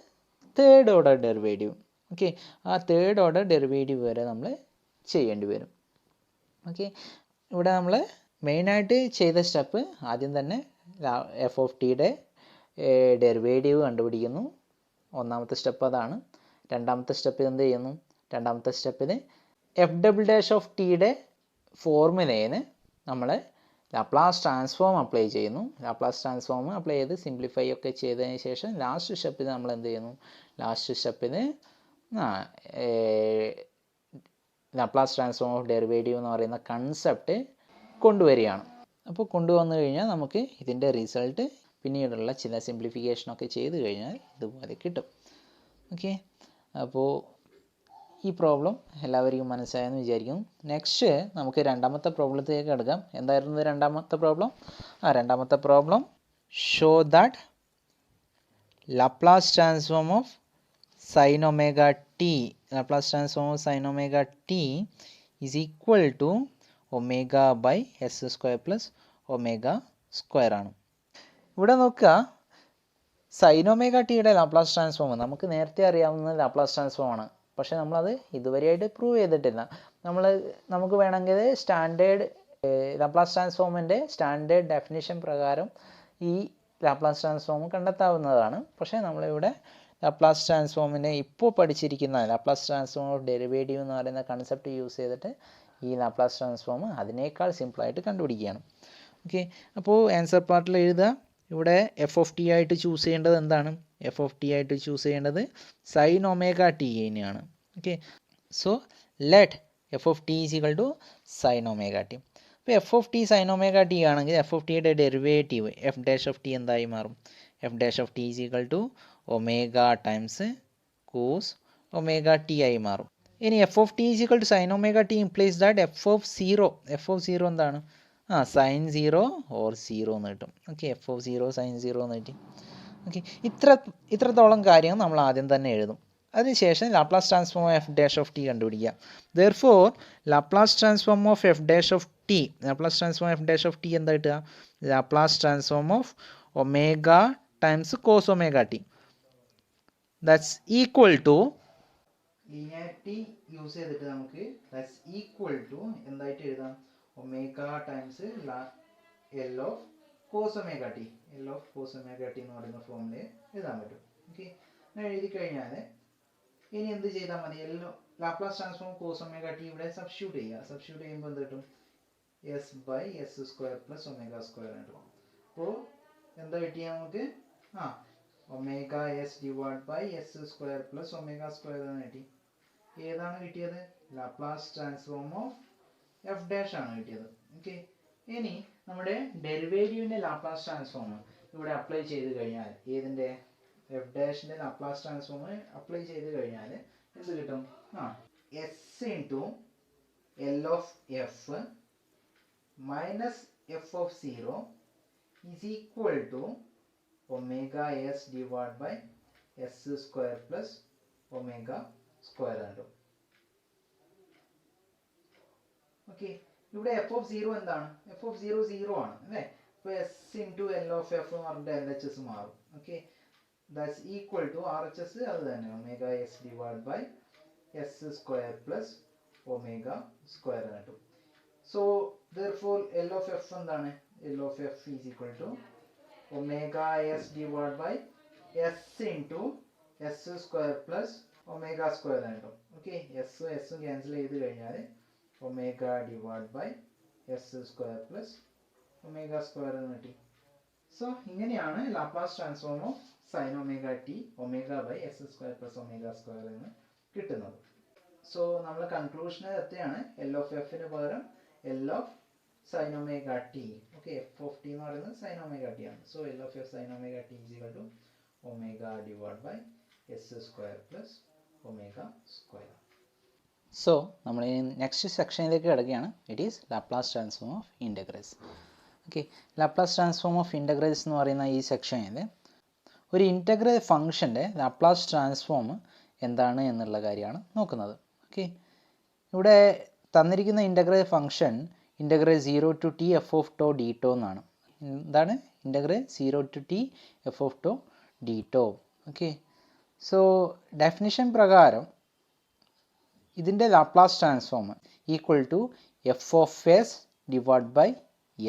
Speaker 1: third order derivative. Okay, ആ തേർഡ് ഓർഡർ ഡെറിവേറ്റീവ് വരെ നമ്മൾ ചെയ്യേണ്ടി വരും. ഓക്കെ, ഇവിടെ നമ്മൾ മെയിനായിട്ട് ചെയ്ത സ്റ്റെപ്പ് ആദ്യം തന്നെ എഫ് ഓഫ് ടിയുടെ ഡെറിവേറ്റീവ് കണ്ടുപിടിക്കുന്നു. ഒന്നാമത്തെ സ്റ്റെപ്പ് അതാണ്. രണ്ടാമത്തെ സ്റ്റെപ്പ് എന്ത് ചെയ്യുന്നു? രണ്ടാമത്തെ സ്റ്റെപ്പിൽ എഫ് ഡബിൾ ഡാഷ് ഓഫ് ടിയുടെ ഫോർമുലയിൽ നമ്മൾ ലാപ്ലാസ് ട്രാൻസ്ഫോം അപ്ലൈ ചെയ്യുന്നു. ലാപ്ലാസ് ട്രാൻസ്ഫോം അപ്ലൈ ചെയ്ത് സിംപ്ലിഫൈ ഒക്കെ ചെയ്തതിന് ശേഷം ലാസ്റ്റ് സ്റ്റെപ്പിൽ നമ്മൾ എന്ത് ചെയ്യുന്നു? ലാസ്റ്റ് സ്റ്റെപ്പിൽ ലാപ്ലാസ് ട്രാൻസ്ഫോം ഓഫ് ഡെറിവേറ്റീവ് എന്ന് പറയുന്ന കൺസെപ്റ്റ് കൊണ്ടുവരികയാണ്. അപ്പോൾ കൊണ്ടുവന്നു കഴിഞ്ഞാൽ നമുക്ക് ഇതിൻ്റെ റിസൾട്ട് പിന്നീടുള്ള ചില സിംപ്ലിഫിക്കേഷനൊക്കെ ചെയ്ത് കഴിഞ്ഞാൽ ഇതുപോലെ കിട്ടും. ഓക്കെ, അപ്പോൾ ഈ പ്രോബ്ലം എല്ലാവർക്കും മനസ്സിലായെന്ന് വിചാരിക്കുന്നു. നെക്സ്റ്റ് നമുക്ക് രണ്ടാമത്തെ പ്രോബ്ലത്തിലേക്ക് കിടക്കാം. എന്തായിരുന്നു രണ്ടാമത്തെ പ്രോബ്ലം? രണ്ടാമത്തെ problem show that Laplace transform of sine omega T, Laplace transform of sine omega T is equal to omega by S square plus omega square ആണ്. ഇവിടെ നോക്കുക, സൈൻ ഒമേഗ ടിയുടെ ലാപ്ലാസ് ട്രാൻസ്ഫോം നമുക്ക് നേരത്തെ അറിയാവുന്ന ലാപ്ലാസ് ട്രാൻസ്ഫോം ആണ്. പക്ഷേ നമ്മളത് ഇതുവരെയായിട്ട് പ്രൂവ് ചെയ്തിട്ടില്ല. നമുക്ക് വേണമെങ്കിൽ സ്റ്റാൻഡേർഡ് ലാപ്ലാസ് ട്രാൻസ്ഫോമിൻ്റെ സ്റ്റാൻഡേർഡ് ഡെഫിനിഷൻ പ്രകാരം ഈ ലാപ്ലാസ് ട്രാൻസ്ഫോം കണ്ടെത്താവുന്നതാണ്. പക്ഷേ നമ്മളിവിടെ ലാപ്ലാസ് ട്രാൻസ്ഫോമിനെ ഇപ്പോൾ പഠിച്ചിരിക്കുന്ന ലാപ്ലാസ് ട്രാൻസ്ഫോം ഓഫ് ഡെറിവേറ്റീവ് എന്ന് പറയുന്ന കൺസെപ്റ്റ് യൂസ് ചെയ്തിട്ട് ഈ ലാപ്ലാസ് ട്രാൻസ്ഫോം അതിനേക്കാൾ സിമ്പിളായിട്ട് കണ്ടുപിടിക്കുകയാണ്. ഓക്കെ, അപ്പോൾ ആൻസർ പാർട്ടിൽ എഴുതുക. ഇവിടെ എഫ് ഓഫ് ടി ആയിട്ട് ചൂസ് ചെയ്യേണ്ടത് എന്താണ്? എഫ് ഓഫ് ടി ആയിട്ട് ചൂസ് ചെയ്യേണ്ടത് സൈൻ ഒമേഗ ടി തന്നെയാണ്. Okay, so let f of T is equal to sine omega T. അപ്പോൾ F of T sine omega T ആണെങ്കിൽ എഫ് ഓഫ് ടിയുടെ derivative F dash of t എന്തായി മാറും? F dash of T is equal to omega times cos omega t ആയി മാറും. ഇനി f of T is equal to sine omega T implies that F of zero എന്താണ് സൈൻ 0 ഓർ 0 എന്ന് കിട്ടും. ഓക്കെ, എഫ് ഓഫ് 0 സൈൻ 0 എന്ന് കിട്ടി. ഓക്കെ, ഇത്രത്തോളം കാര്യം നമ്മൾ ആദ്യം തന്നെ എഴുതും. അതിനുശേഷം Laplace transform of F dash of t കണ്ടുപിടിക്കുക. Therefore Laplace transform of F dash of t എന്താ കിട്ടുക? Laplace transform of omega times cos omega t. That's equal to linearity use ചെയ്തിട്ട് നമുക്ക് ദാറ്റ്സ് ഈക്വൽ ടു എന്തായിട്ട് എഴുതാം? Omega times L of cos omega T എന്ന് പറയുന്ന ഫോമിൽ എഴുതാൻ പറ്റും. ഓക്കെ, അങ്ങനെ എഴുതി കഴിഞ്ഞാൽ ഇനി എന്ത് ചെയ്താൽ മതി? Laplace transform cos omega T ഇവിടെ സബ്സ്റ്റിറ്റ്യൂട്ട് ചെയ്യുമ്പോൾ എന്ത് കിട്ടും? S by S square plus omega square കിട്ടും. അപ്പോൾ എന്താ കിട്ടിയ നമുക്ക്? Omega S divide by S square plus omega square എന്ന് കിട്ടി. ഏതാണ് കിട്ടിയത്? Laplace transform of F dash ആണ് കിട്ടിയത്. ഓക്കെ, ഇനി നമ്മുടെ ഡെറിവേറ്റീവിന്റെ ലാപ്ലാസ് ട്രാൻസ്ഫോം ഇവിടെ അപ്ലൈ ചെയ്ത് കഴിഞ്ഞാൽ, ഏതിന്റെ? എഫ് ഡാഷിന്റെ ലാപ്ലാസ് ട്രാൻസ്ഫോം അപ്ലൈ ചെയ്ത് കഴിഞ്ഞാൽ എന്ത് കിട്ടും? S into L of F minus F of 0 is equal to omega S divide by S square plus omega square കിട്ടും. ഓക്കെ, ഇവിടെ എഫ് ഓഫ് 0 എന്താണ്? എഫ് ഓഫ് 0 ആണ് അല്ലേ? അപ്പോൾ S into L of F എന്ന് പറഞ്ഞിട്ട് എൽ എച്ച് എസ് മാറും. Okay, that's equal to R H S അത് തന്നെ, omega S divide by S square plus omega square കിട്ടും. So therefore L of F എന്താണ്? L of F is equal to omega S divide by s into s square plus omega square കിട്ടും. ഓക്കെ, എസും ക്യാൻസൽ ചെയ്ത് കഴിഞ്ഞാൽ omega divide by S square plus omega square എന്ന് കിട്ടി. സോ ഇങ്ങനെയാണ് Laplace transform of sine omega T omega by S square plus omega square എന്ന് കിട്ടുന്നത്. സോ നമ്മൾ കൺക്ലൂഷനിൽ എത്തുകയാണ്. എൽ ഓഫ് എഫിന് പകരം L of sine omega T. Okay, F of T എന്ന് പറയുന്നത് സൈൻ ഒമേഗ ടി ആണ്. So L of F sine omega T is equal to omega divide by S square plus omega square. So നമ്മൾ നെക്സ്റ്റ് സെക്ഷനിലേക്ക് കിടക്കുകയാണ്. It is Laplace transform of integrals. Okay, Laplace transform of integrals എന്ന് പറയുന്ന ഈ സെക്ഷനിൽ ഒരു ഇൻ്റഗ്രൽ ഫംഗ്ഷൻ്റെ ലാപ്ലാസ് ട്രാൻസ്ഫോം എന്താണ് എന്നുള്ള കാര്യമാണ് നോക്കുന്നത്. ഓക്കെ, ഇവിടെ തന്നിരിക്കുന്ന integral function integral 0 to T F of tau D tau എന്നാണ്. എന്താണ് integral 0 to T F of tau D tau. Okay, so definition പ്രകാരം ഇതിൻ്റെ Laplace transform equal to f of S divide by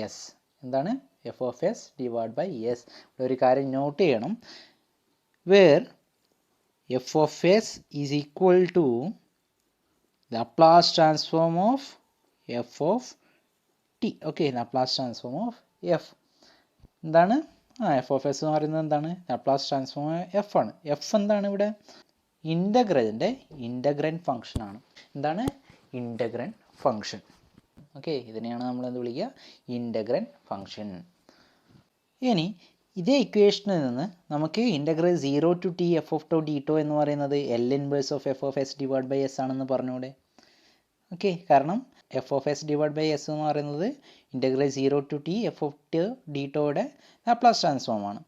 Speaker 1: s. എന്താണ്? F of S divide by s. ഒരു കാര്യം നോട്ട് ചെയ്യണം, where f of s is equal to Laplace transform of F of T. Okay, Laplace transform of F എന്താണ്? എഫ് ഓഫ് എസ് എന്ന് പറയുന്നത് എന്താണ്? ലാപ്ലാസ് ട്രാൻസ്ഫോം എഫ് ആണ്. എഫ് എന്താണ് ഇവിടെ? ഇൻ്റഗ്രലിൻ്റെ ഇൻ്റഗ്രൻ്റ് ഫംഗ്ഷൻ ആണ്. എന്താണ്? ഇൻ്റഗ്രൻ്റ് ഫംഗ്ഷൻ. ഓക്കെ, ഇതിനെയാണ് നമ്മൾ എന്ത് വിളിക്കുക? Integrand function. ഇനി ഇതേ ഇക്വേഷനിൽ നിന്ന് നമുക്ക് integral 0 to T F of tau D tau എന്ന് പറയുന്നത് L inverse of F of S divide by s ആണെന്ന് പറഞ്ഞൂടെ? ഓക്കെ, കാരണം f of S divide by s എന്ന് പറയുന്നത് integral 0 to T F of t d ടോയുടെ ലാപ്ലാസ് ട്രാൻസ്ഫോം ആണ്.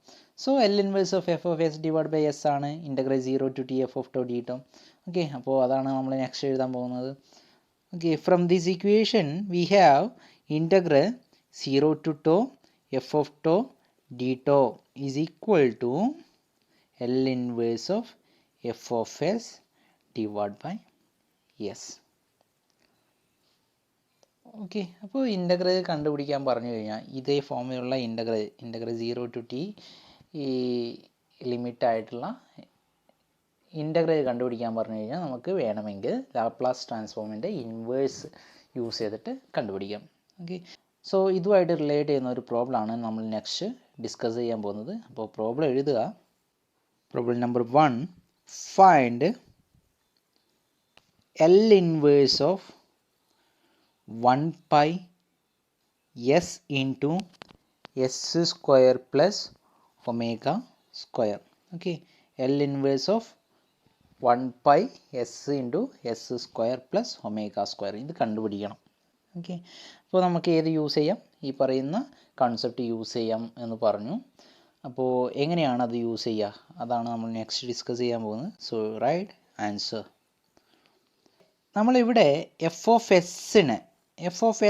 Speaker 1: So L inverse of F of S divide by s ആണ് integral 0 to T F of tau D tau. Okay, അപ്പോൾ അതാണ് നമ്മൾ നെക്സ്റ്റ് എഴുതാൻ പോകുന്നത്. Okay, from this equation we have integral 0 to tau F of tau D tau is equal to L inverse of F of S divide by S. Okay, അപ്പോൾ ഇൻ്റഗ്രൽ കണ്ടുപിടിക്കാൻ പറഞ്ഞു കഴിഞ്ഞാൽ ഇതേ ഫോമിലുള്ള ഇൻ്റഗ്രൽ 0 ടു ടി ഈ ലിമിറ്റായിട്ടുള്ള ഇൻ്റഗ്രൽ കണ്ടുപിടിക്കാൻ പറഞ്ഞു കഴിഞ്ഞാൽ നമുക്ക് വേണമെങ്കിൽ ലാപ്ലാസ് ട്രാൻസ്ഫോമിൻ്റെ ഇൻവേഴ്സ് യൂസ് ചെയ്തിട്ട് കണ്ടുപിടിക്കാം. ഓക്കെ, സോ ഇതുമായിട്ട് റിലേറ്റ് ചെയ്യുന്ന ഒരു പ്രോബ്ലമാണ് നമ്മൾ നെക്സ്റ്റ് ഡിസ്കസ് ചെയ്യാൻ പോകുന്നത്. അപ്പോൾ പ്രോബ്ലം എഴുതുക. Problem number 1, find L inverse of 1 pi s into s square plus omega square. Okay, L inverse of 1 pi s into s square plus omega square ഇത് കണ്ടുപിടിക്കണം. ഓക്കെ, അപ്പോൾ നമുക്ക് ഏത് യൂസ് ചെയ്യാം? ഈ പറയുന്ന കൺസെപ്റ്റ് യൂസ് ചെയ്യാം എന്ന് പറഞ്ഞു. അപ്പോൾ എങ്ങനെയാണ് അത് യൂസ് ചെയ്യുക? അതാണ് നമ്മൾ നെക്സ്റ്റ് ഡിസ്കസ് ചെയ്യാൻ പോകുന്നത്. So right answer. നമ്മളിവിടെ എഫ് ഓഫ്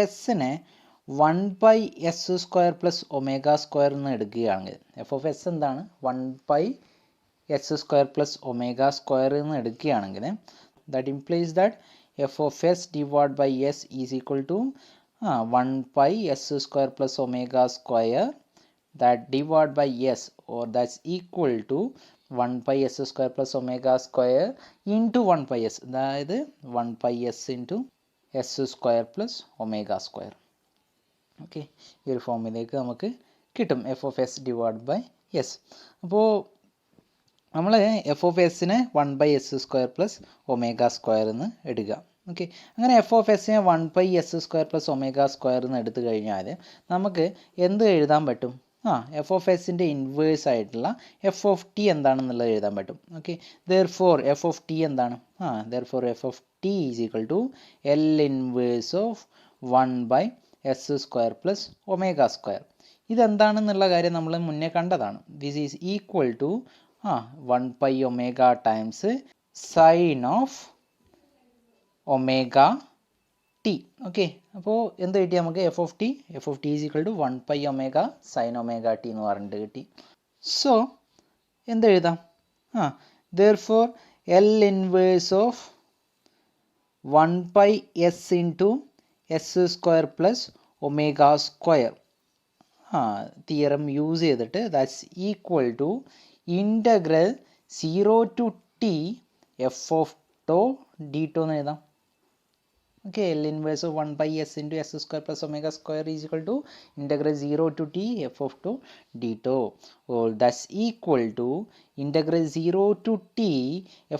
Speaker 1: എസിനെ 1 by S square plus omega square എന്ന് എടുക്കുകയാണെങ്കിൽ, എഫ് ഓഫ് എസ് എന്താണ്? 1 by S square plus omega square എന്ന് എടുക്കുകയാണെങ്കിൽ that implies that F of S divide by S is equal to 1 by S square plus omega square that divided by s, or that's equal to 1 pi s square plus omega square into 1 pi s, അതായത് 1 pi s into s square plus omega square. Okay, ഈ ഒരു ഫോമിലേക്ക് നമുക്ക് കിട്ടും F of S divide by s. അപ്പോൾ നമ്മൾ എഫ് ഓഫ് എസിനെ 1 by S square plus omega square എന്ന് എടുക്കുക. ഓക്കെ, അങ്ങനെ എഫ് ഓഫ് എസിനെ 1 by S square plus omega square എന്ന് എടുത്തു കഴിഞ്ഞാൽ നമുക്ക് എന്ത് എഴുതാൻ പറ്റും? എഫ് ഓഫ് എസിൻ്റെ ഇൻവേഴ്സ് ആയിട്ടുള്ള എഫ് ഓഫ് ടി എന്താണെന്നുള്ളത് എഴുതാൻ പറ്റും. Okay, therefore f of t എന്താണ്? Therefore f of T is equal to L inverse of 1 by S square plus omega square. ഇതെന്താണെന്നുള്ള കാര്യം നമ്മൾ മുന്നേ കണ്ടതാണ്. This is equal to 1 pi omega times sine of omega T. Okay, അപ്പോൾ എന്ത് കിട്ടി നമുക്ക്? F of T is equal to 1 pi omega sine omega T എന്ന് പറഞ്ഞിട്ട് കിട്ടി. സോ എന്തെഴുതാം? Therefore L inverse of 1 by s into s square plus omega square theorem use ചെയ്തിട്ട് that's equal to integral 0 to T F of tau D tau എന്ന് എഴുതാം. Okay, L inverse of 1 by s into s square plus omega square is equal to integral 0 to t f of tau d tau. Oh, that's equal to integral 0 to t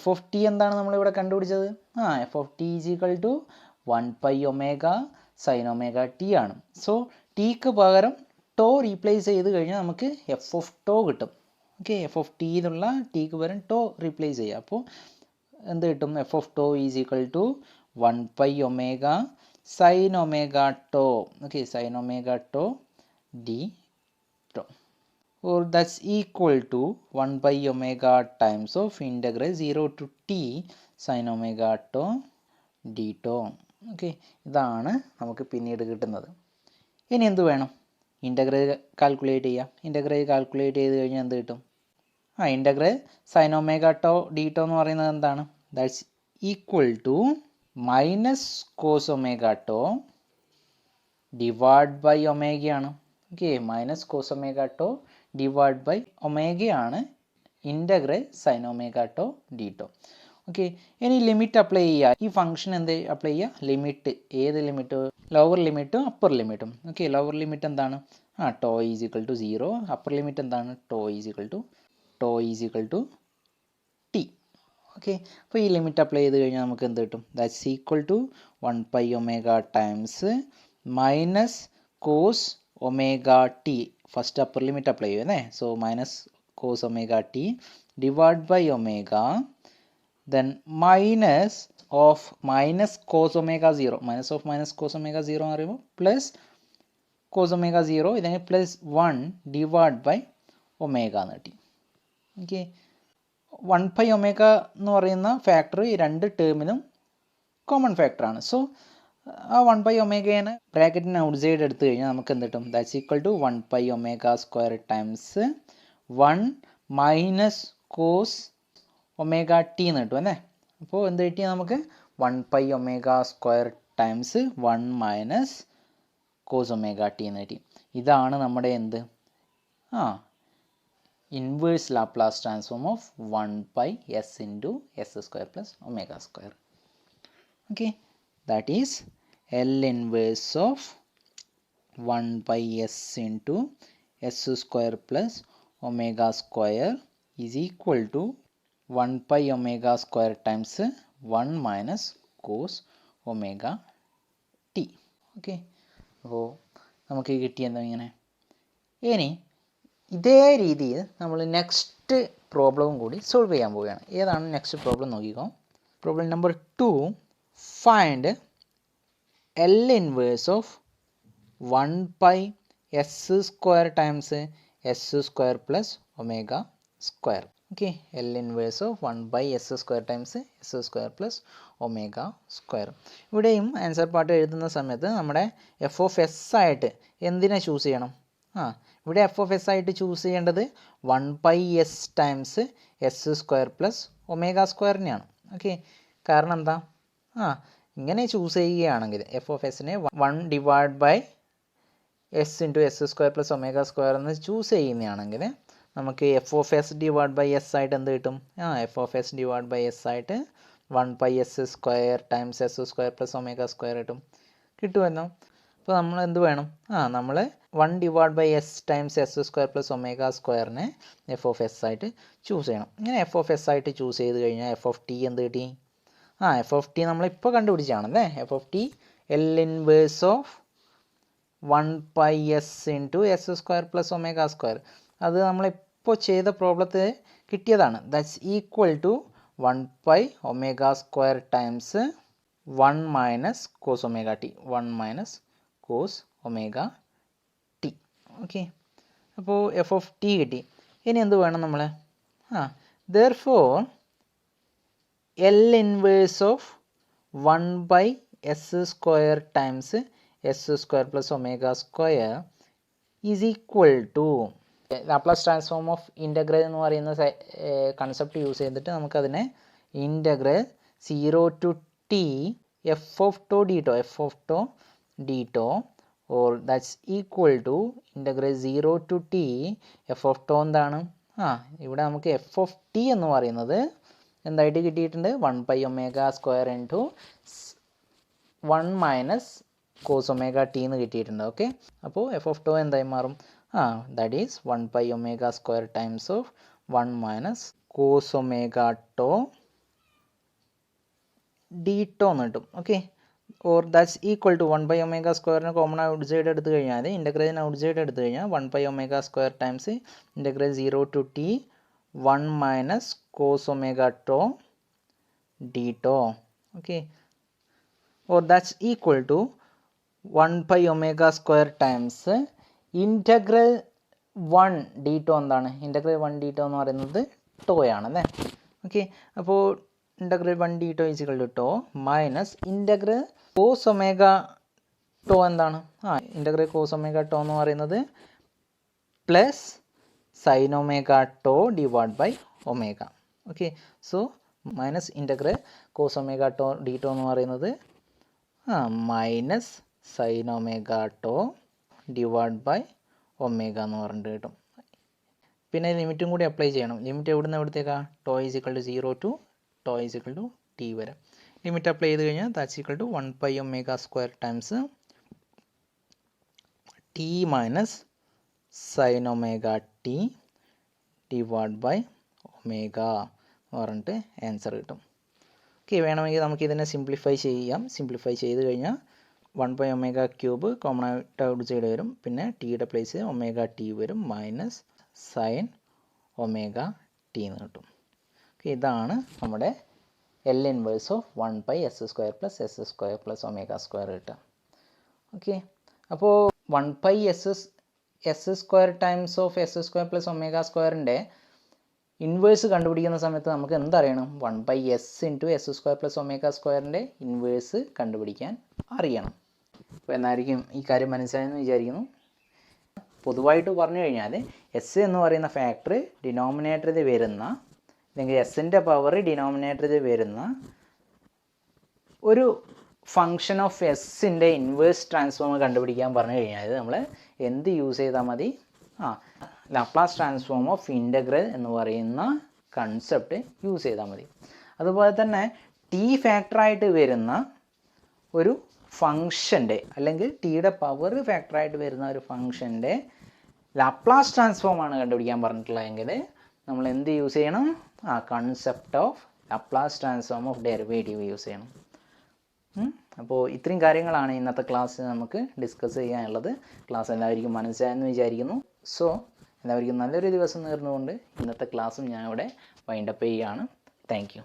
Speaker 1: f of t എന്താണ് നമ്മൾ ഇവിടെ കണ്ടുപിടിച്ചത്? f of t is equal to 1 pi omega sin omega t ആണ്. സോ ടിക്ക് പകരം ടോ റീപ്ലേസ് ചെയ്ത് കഴിഞ്ഞാൽ നമുക്ക് എഫ് ഓഫ് ടോ കിട്ടും. ഓക്കെ, എഫ് ഓഫ് ടി എന്നുള്ള ടിക്ക് പകരം ടോ റീപ്ലേസ് ചെയ്യുക. അപ്പോൾ എന്ത് കിട്ടും? F of tau is equal to 1 pi omega sin omega tau. Okay, sin omega tau d tau, or that's equal to 1 by omega times of integral 0 to t sin omega tau d tau. Okay, ഇതാണ് നമുക്ക് പിന്നീട് കിട്ടുന്നത്. ഇനി എന്ത് വേണം? ഇൻ്റഗ്രൽ കാൽക്കുലേറ്റ് ചെയ്യാം. ഇൻ്റഗ്രൽ കാൽക്കുലേറ്റ് ചെയ്ത് കഴിഞ്ഞാൽ എന്ത് കിട്ടും? Integral sine omega tau D tau എന്ന് പറയുന്നത് എന്താണ്? That's equal to minus cos omega tau divide by ഒമേഗയാണ്. Okay, minus cos omega tau divide by ഒമേഗയാണ് integral sine omega tau D tau. Okay, ഇനി ലിമിറ്റ് അപ്ലൈ ചെയ്യുക. ഈ ഫംഗ്ഷൻ എന്ത് അപ്ലൈ ചെയ്യുക? ലിമിറ്റ്. ഏത് ലിമിറ്റ്? ലോവർ ലിമിറ്റും അപ്പർ ലിമിറ്റും. ഓക്കെ, ലോവർ ലിമിറ്റ് എന്താണ്? Tau is equal to 0. Upper limit എന്താണ്? Tau is equal to t. Okay, അപ്പോൾ ഈ ലിമിറ്റ് അപ്ലൈ ചെയ്ത് കഴിഞ്ഞാൽ നമുക്ക് എന്ത് കിട്ടും? That's equal to 1 pi omega times minus cos omega t. First upper limit apply ചെയ്യുമല്ലേ? So minus cos omega t divide by omega, then minus of minus cos omega 0, minus of minus cos omega 0 എന്ന് പറയുമ്പോൾ പ്ലസ് കോസ് ഒമേഗ 0, ഇതിനെ പ്ലസ് 1 ഡിവൈഡ് ബൈ ഒമേഗ എന്ന് കിട്ടി. ഓക്കെ, 1 പൈ ഒമേഗ എന്ന് പറയുന്ന ഫാക്ടർ ഈ രണ്ട് ടേമിനും കോമൺ ഫാക്ടറാണ്. സോ ആ 1 പൈ ഒമേഗേനെ ബ്രാക്കറ്റിന് ഔട്ട് സൈഡ് എടുത്തു കഴിഞ്ഞാൽ നമുക്ക് എന്ത് കിട്ടും? That's equal to 1 pi omega square times 1 minus cos omega T എന്ന് കിട്ടും അല്ലേ? അപ്പോൾ എന്ത് കിട്ടിയാൽ നമുക്ക് 1 pi omega square times 1 minus cos omega T എന്ന് കിട്ടി. ഇതാണ് നമ്മുടെ എന്ത്? inverse Laplace transform of 1 pi s into s square plus omega square. Okay, that is L inverse of 1 pi s into s square plus omega square is equal to 1 pi omega square times 1 minus cos omega t. Okay, അപ്പോൾ നമുക്ക് കിട്ടിയെന്താ ഇങ്ങനെ. ഇനി ഇതേ രീതിയിൽ നമ്മൾ നെക്സ്റ്റ് നെക്സ്റ്റ് പ്രോബ്ലവും കൂടി സോൾവ് ചെയ്യാൻ പോവുകയാണ്. ഏതാണ് നെക്സ്റ്റ് പ്രോബ്ലം നോക്കിക്കോ. Problem number 2, find L inverse of 1 pi s square times s square plus omega square. Okay, L inverse of 1 by s square times s square plus omega square. ഇവിടെയും ആൻസർ പാർട്ട് എഴുതുന്ന സമയത്ത് നമ്മുടെ എഫ് ഓഫ് എസ് ആയിട്ട് എന്തിനെ ചൂസ് ചെയ്യണം? ഇവിടെ എഫ് ഓഫ് എസ് ആയിട്ട് ചൂസ് ചെയ്യേണ്ടത് 1 pi s times s square plus omega സ്ക്വയറിനെയാണ്. ഓക്കെ, കാരണം എന്താ? ഇങ്ങനെ ചൂസ് ചെയ്യുകയാണെങ്കിൽ എഫ് ഓഫ് എസിനെ 1 divide by s into s square plus omega square എന്ന് ചൂസ് ചെയ്യുന്നതാണെങ്കിൽ നമുക്ക് F of S divide by s ആയിട്ട് എന്ത് കിട്ടും? F of S divide by s ആയിട്ട് 1 pi s square times s square plus omega square കിട്ടുമല്ലോ. അപ്പോൾ നമ്മൾ എന്ത് വേണം? നമ്മൾ 1 divide by s times s square plus omega സ്ക്വയറിനെ എഫ് ഓഫ് എസ് ആയിട്ട് ചൂസ് ചെയ്യണം. ഇങ്ങനെ എഫ് ഓഫ് എസ് ആയിട്ട് ചൂസ് ചെയ്ത് കഴിഞ്ഞാൽ എഫ് ഓഫ് ടി എന്ത് കിട്ടി? എഫ് ഓഫ് ടി നമ്മളിപ്പോൾ കണ്ടുപിടിച്ചാണല്ലേ. F of t L inverse of 1 pi s into s square plus omega square. അത് നമ്മളിപ്പോൾ ചെയ്ത പ്രോബ്ലത്തിൽ കിട്ടിയതാണ്. That's equal to 1 pi omega square times 1 minus cos omega t, 1 minus cos omega T. Okay, അപ്പോൾ എഫ് ഓഫ് ടി കിട്ടി. ഇനി എന്ത് വേണം നമ്മൾ? therefore L inverse of 1 by s square times s square plus omega square is equal to Laplace transform of integral എന്ന് പറയുന്ന കൺസെപ്റ്റ് യൂസ് ചെയ്തിട്ട് നമുക്കതിനെ integral 0 to T F of tau D tau, F of tau D tau, or that's equal to integral 0 to T F of tau എന്താണ്? ഇവിടെ നമുക്ക് എഫ് ഓഫ് ടി എന്ന് പറയുന്നത് എന്തായിട്ട് കിട്ടിയിട്ടുണ്ട്? 1 pi omega square into 1 minus cos omega T എന്ന് കിട്ടിയിട്ടുണ്ട്. ഓക്കെ, അപ്പോൾ എഫ് ഓഫ് ടോ എന്തായി മാറും? That is 1 pi omega square times of 1 minus cos omega tau D tau എന്ന് കിട്ടും. Okay, or that's equal to 1 pi omega സ്ക്വയറിന് കോമൺ ഔട്ട് സൈഡ് എടുത്തു കഴിഞ്ഞാൽ, ഇൻ്റഗ്രേഷൻ ഔട്ട് സൈഡ് എടുത്തു കഴിഞ്ഞാൽ 1 pi omega square times integral 0 to T 1 minus cos omega tau D tau. Okay, or that's equal to 1 pi omega square times integral 1 D tau എന്താണ്? ഇൻ്റഗ്രൽ 1 ഡി ടോ എന്ന് പറയുന്നത് ടോയാണല്ലേ. ഓക്കെ, അപ്പോൾ integral 1 D tau is equal to tau minus integral cos omega tau എന്താണ്? ഇൻ്റഗ്രൽ കോസ് ഒമേഗ ടോ എന്ന് പറയുന്നത് plus sine omega tau divide by omega. Okay, so minus integral cos omega tau D tau എന്ന് പറയുന്നത് minus sine omega tau divide by omega എന്ന് പറഞ്ഞിട്ട് കിട്ടും. പിന്നെ ലിമിറ്റും കൂടി അപ്ലൈ ചെയ്യണം. ലിമിറ്റ് എവിടുന്ന് എവിടത്തേക്കാണ്? Tau is equal to 0 to tau is equal to t വരെ ലിമിറ്റ് അപ്ലൈ ചെയ്ത് കഴിഞ്ഞാൽ that's equal to 1 pi omega square times t minus sine omega t divide by omega എന്ന് പറഞ്ഞിട്ട് ആൻസർ കിട്ടും. ഓക്കെ, വേണമെങ്കിൽ നമുക്കിതിനെ സിംപ്ലിഫൈ ചെയ്യാം. സിംപ്ലിഫൈ ചെയ്ത് കഴിഞ്ഞാൽ 1 pi ഒമേഗ ക്യൂബ് കോമൺ ആയിട്ട് ഔട്ട് സൈഡ് വരും. പിന്നെ ടിയുടെ പ്ലേസ് ഒമേഗ ടി വരും, മൈനസ് സൈൻ ഒമേഗ ടി എന്ന് കിട്ടും. ഓക്കെ, ഇതാണ് നമ്മുടെ L inverse of 1 pi s square plus s square plus omega square കിട്ടുക. ഓക്കെ, അപ്പോൾ 1 pi s square times of s square plus omega സ്ക്വയറിൻ്റെ ഇൻവേഴ്സ് കണ്ടുപിടിക്കുന്ന സമയത്ത് നമുക്ക് എന്തറിയണം? 1 pi s into s square plus omega സ്ക്വയറിൻ്റെ ഇൻവേഴ്സ് കണ്ടുപിടിക്കാൻ അറിയണം. അപ്പോൾ എന്നായിരിക്കും ഈ കാര്യം മനസ്സിലായെന്ന് വിചാരിക്കുന്നു. പൊതുവായിട്ട് പറഞ്ഞു കഴിഞ്ഞാൽ എസ് എന്ന് പറയുന്ന ഫാക്ടർ ഡിനോമിനേറ്ററിൽ വരുന്ന, അല്ലെങ്കിൽ എസിൻ്റെ പവർ ഡിനോമിനേറ്ററിൽ വരുന്ന ഒരു ഫങ്ഷൻ ഓഫ് എസിൻ്റെ ഇൻവേഴ്സ് ട്രാൻസ്ഫോം കണ്ടുപിടിക്കാൻ പറഞ്ഞു കഴിഞ്ഞാൽ നമ്മൾ എന്ത് യൂസ് ചെയ്താൽ മതി? ലാപ്ലാസ് ട്രാൻസ്ഫോം ഓഫ് ഇൻ്റഗ്രൽ എന്ന് പറയുന്ന കൺസെപ്റ്റ് യൂസ് ചെയ്താൽ മതി. അതുപോലെ തന്നെ ടി ഫാക്ടറായിട്ട് വരുന്ന ഒരു ഫങ്ഷൻ്റെ, അല്ലെങ്കിൽ ടിയുടെ പവർ ഫാക്ടറായിട്ട് വരുന്ന ഒരു ഫങ്ഷൻ്റെ ലാപ്ലാസ് ട്രാൻസ്ഫോമാണ് കണ്ടുപിടിക്കാൻ പറഞ്ഞിട്ടുള്ളതെങ്കിൽ നമ്മൾ എന്ത് യൂസ് ചെയ്യണം? Concept of Laplace transform of derivative use ചെയ്യണം. അപ്പോൾ ഇത്രയും കാര്യങ്ങളാണ് ഇന്നത്തെ ക്ലാസ്സിൽ നമുക്ക് ഡിസ്കസ് ചെയ്യാനുള്ളത്. ക്ലാസ് എല്ലാവർക്കും മനസ്സിലായെന്ന് വിചാരിക്കുന്നു. സോ എല്ലാവർക്കും നല്ലൊരു ദിവസം നേർന്നുകൊണ്ട് ഇന്നത്തെ ക്ലാസ്സും ഞാൻ ഇവിടെ വൈൻഡപ്പ് ചെയ്യുകയാണ്. Thank you.